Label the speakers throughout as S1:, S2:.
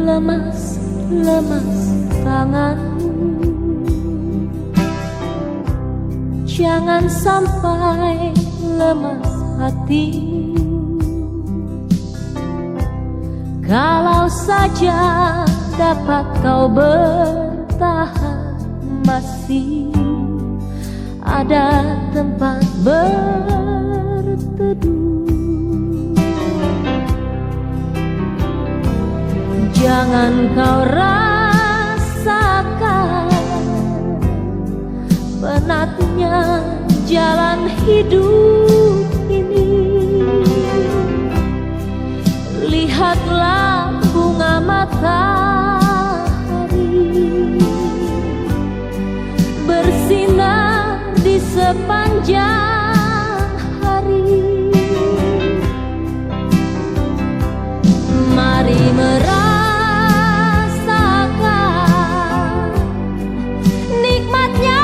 S1: lemas tanganmu. Jangan sampai lemas hatimu. Kalau saja dapat kau bertahan, masih ada tempat berteduh. Jangan kau rasakan penatnya jalan hidup ini. Lihatlah bunga matahari bersinar di sepanjang hari. Mari merasakan nikmatnya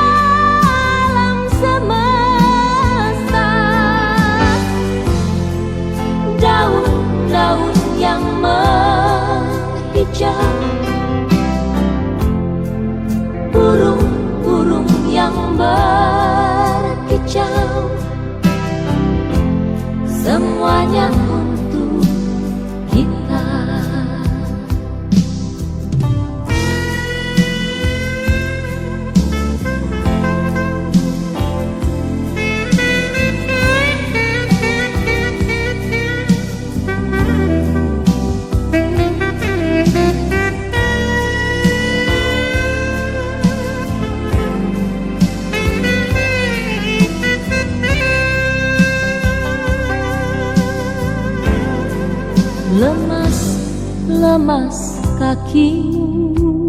S1: alam semesta. Daun-daun yang menghijau, burung-burung yang berkicau, semuanya untuk kita. Lemas kakimu,